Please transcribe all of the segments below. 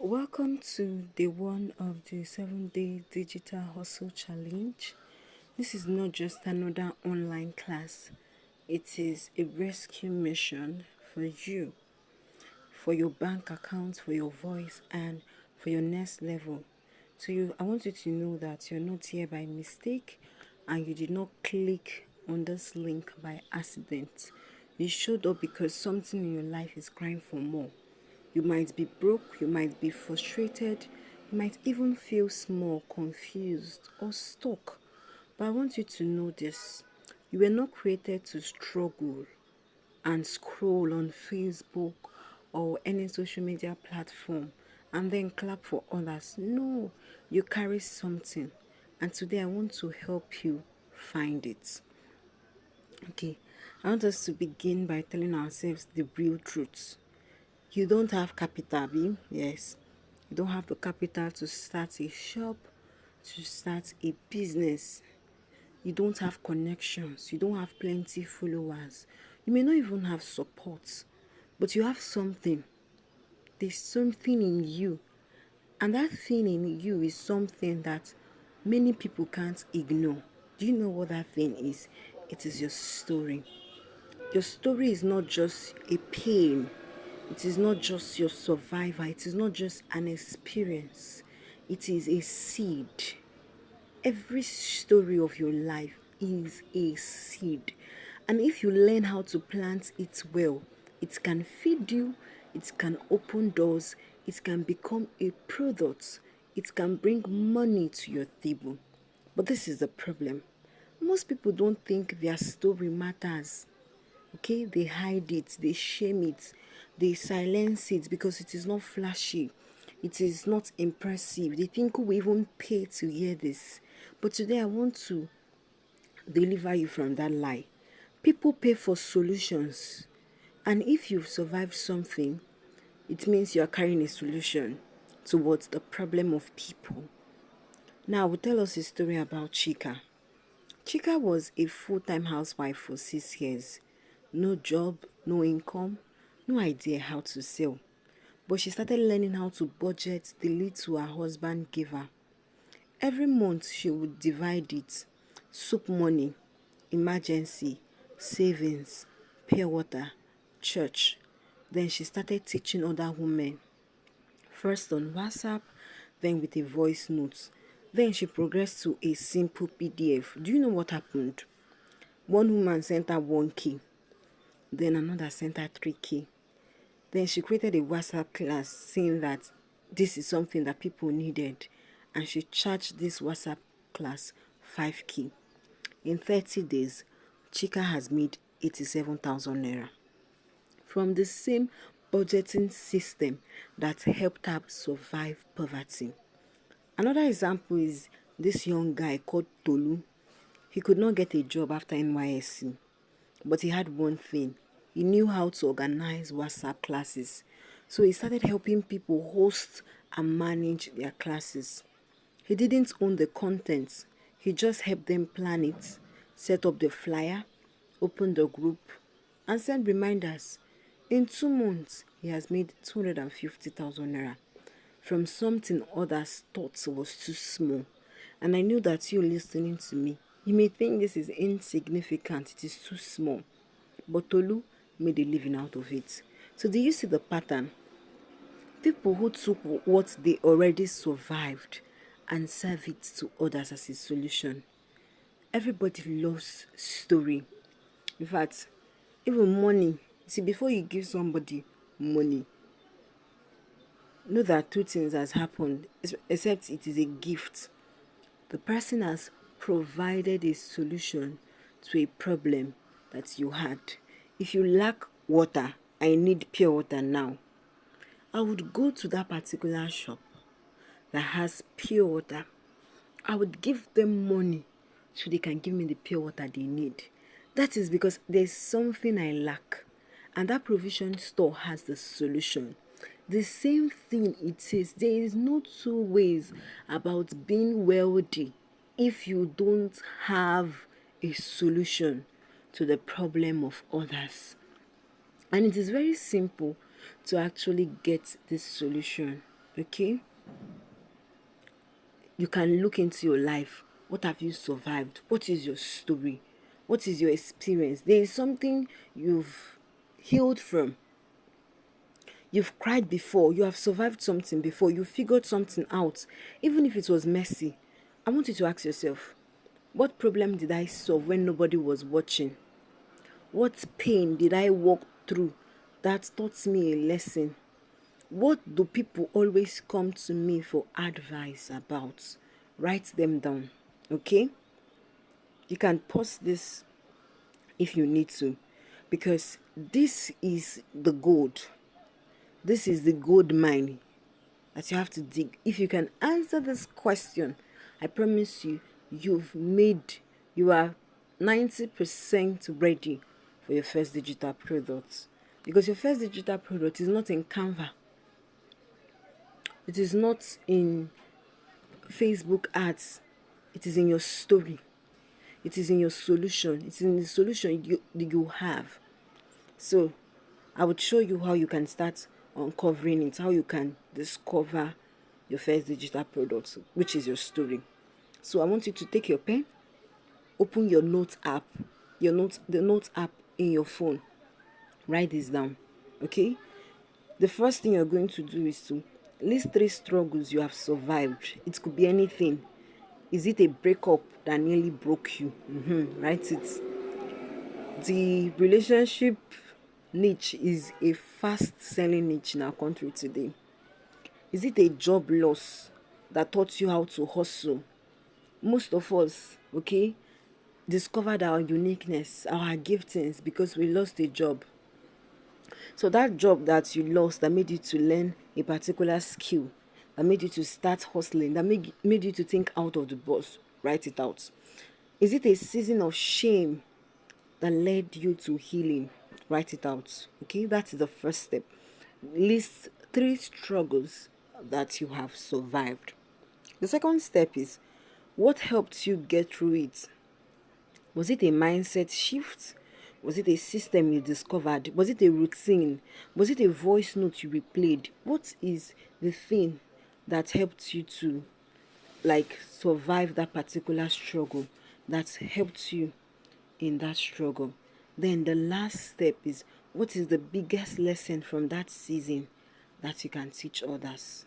Welcome to day one of the 7-day digital hustle challenge. This is not just another online class, it is a rescue mission for you, for your bank account, for your voice, and for your next level. I want you to know that you're not here by mistake and you did not click on this link by accident. You showed up because something in your life is crying for more. You might be broke, you might be frustrated, you might even feel small, confused, or stuck. But I want you to know this. You were not created to struggle and scroll on Facebook or any social media platform and then clap for others. No, you carry something. And today I want to help you find it. Okay, I want us to begin by telling ourselves the real truth. You don't have capital, B? Yes. You don't have the capital to start a shop, to start a business. You don't have connections. You don't have plenty followers. You may not even have support, but you have something. There's something in you. And that thing in you is something that many people can't ignore. Do you know what that thing is? It is your story. Your story is not just a pain. It is not just your survivor. It is not just an experience. It is a seed. Every story of your life is a seed. And if you learn how to plant it well, it can feed you, it can open doors, it can become a product, it can bring money to your table. But this is the problem. Most people don't think their story matters. Okay, they hide it, they shame it, they silence it because it is not flashy, it is not impressive. They think who will even pay to hear this. But today I want to deliver you from that lie. People pay for solutions, and if you've survived something, it means you are carrying a solution towards the problem of people. Now, I will tell us a story about Chika. Chika was a full-time housewife for 6 years. No job, no income, no idea how to sell. But she started learning how to budget the little her husband gave her. Every month she would divide it. Soup money, emergency, savings, pure water, church. Then she started teaching other women. First on WhatsApp, then with a voice note. Then she progressed to a simple PDF. Do you know what happened? One woman sent her 1K, then another sent her 3K. Then she created a WhatsApp class saying that this is something that people needed, and she charged this WhatsApp class 5K. In 30 days, Chika has made 87,000 naira from the same budgeting system that helped her survive poverty. Another example is this young guy called Tolu. He could not get a job after NYSC, but he had one thing. He knew how to organize WhatsApp classes. So he started helping people host and manage their classes. He didn't own the content. He just helped them plan it, set up the flyer, open the group, and send reminders. In 2 months, he has made 250,000 naira from something others thought was too small. And I knew that you listening to me, you may think this is insignificant, it is too small. But Tolu made a living out of it. So do you see the pattern? People who took what they already survived and serve it to others as a solution. Everybody loves story. In fact, even money. See, before you give somebody money, know that two things has happened, except it is a gift. The person has provided a solution to a problem that you had. If you lack water, I need pure water now. I would go to that particular shop that has pure water. I would give them money so they can give me the pure water they need. That is because there's something I lack, and that provision store has the solution. The same thing it is. There is no two ways about being wealthy if you don't have a solution to the problem of others. And it is very simple to actually get this solution. Okay, you can look into your life. What have you survived? What is your story? What is your experience? There is something you've healed from. You've cried before, you have survived something before, you figured something out, even if it was messy. I want you to ask yourself, what problem did I solve when nobody was watching? What pain did I walk through that taught me a lesson? What do people always come to me for advice about? Write them down, okay? You can pause this if you need to, because this is the gold. This is the gold mine that you have to dig. If you can answer this question, I promise you, you are 90% ready for your first digital product. Because your first digital product is not in Canva, it is not in Facebook ads, it is in your story, it is in your solution, it's in the solution you have. So I would show you how you can start uncovering it, how you can discover your first digital product, which is your story. So I want you to take your pen, open your note app, the note app in your phone. Write this down, okay? The first thing you're going to do is to list 3 struggles you have survived. It could be anything. Is it a breakup that nearly broke you? Write it. The relationship niche is a fast selling niche in our country today. Is it a job loss that taught you how to hustle? Most of us, okay, discovered our uniqueness, our giftings because we lost a job. So that job that you lost, that made you to learn a particular skill, that made you to start hustling, that made you to think out of the box, write it out. Is it a season of shame that led you to healing? Write it out. Okay, that is the first step. List 3 struggles that you have survived. The second step is, what helped you get through it? Was it a mindset shift? Was it a system you discovered? Was it a routine? Was it a voice note you replayed? What is the thing that helped you to survive that particular struggle, that helped you in that struggle? Then the last step is, what is the biggest lesson from that season that you can teach others?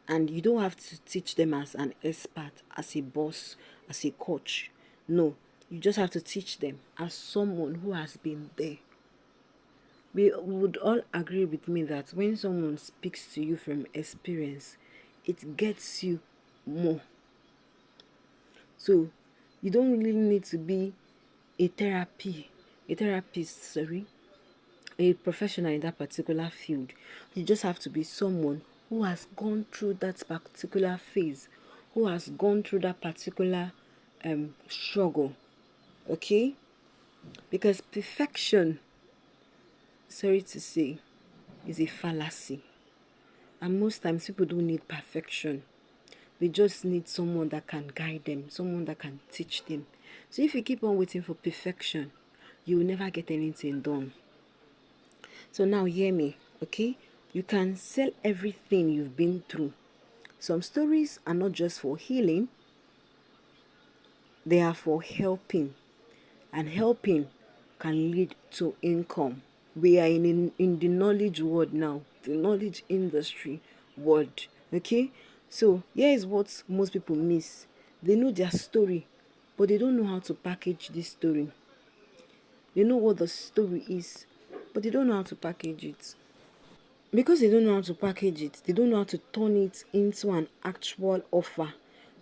And you don't have to teach them as an expert, as a boss, as a coach. No, you just have to teach them as someone who has been there. We would all agree with me that when someone speaks to you from experience, it gets you more. So you don't really need to be a therapist, a professional in that particular field. You just have to be someone who has gone through that particular phase, who has gone through that particular struggle. Okay? Because perfection, sorry to say, is a fallacy. And most times people don't need perfection. They just need someone that can guide them, someone that can teach them. So if you keep on waiting for perfection, you will never get anything done. So now hear me, okay? You can sell everything you've been through. Some stories are not just for healing, they are for helping. And helping can lead to income. We are in the knowledge world now, the knowledge industry world, okay? So here is what most people miss. They know their story, but they don't know how to package this story. They know what the story is, but they don't know how to package it. Because they don't know how to package it, they don't know how to turn it into an actual offer.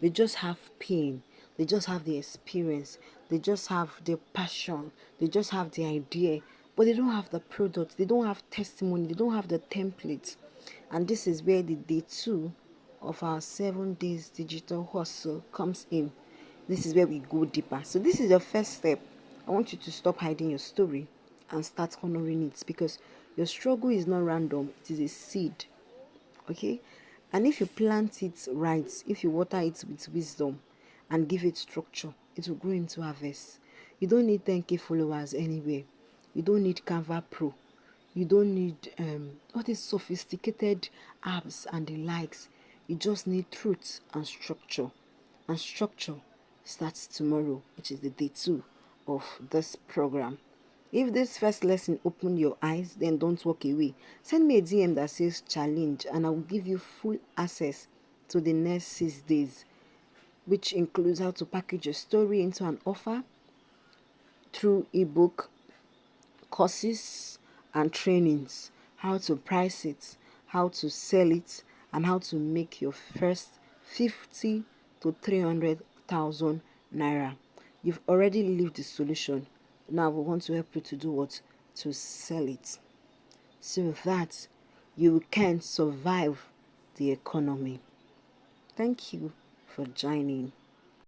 They just have pain, they just have the experience, they just have the passion, they just have the idea, but they don't have the product, they don't have testimony, they don't have the template. And this is where the day 2 of our 7 days digital hustle comes in. This is where we go deeper. So this is the first step. I want you to stop hiding your story and start honoring it, because your struggle is not random, it is a seed. Okay? And if you plant it right, if you water it with wisdom and give it structure, it will grow into harvest. You don't need 10K followers anywhere. You don't need Canva Pro. You don't need all these sophisticated apps and the likes. You just need truth and structure. And structure starts tomorrow, which is the day 2 of this program. If this first lesson opened your eyes, then don't walk away. Send me a DM that says challenge, and I will give you full access to the next 6 days, which includes how to package your story into an offer through ebook, courses and trainings, how to price it, how to sell it, and how to make your first 50 to 300,000 naira. You've already lived the solution. Now we want to help you to do what? To sell it, so that you can survive the economy. Thank you for joining.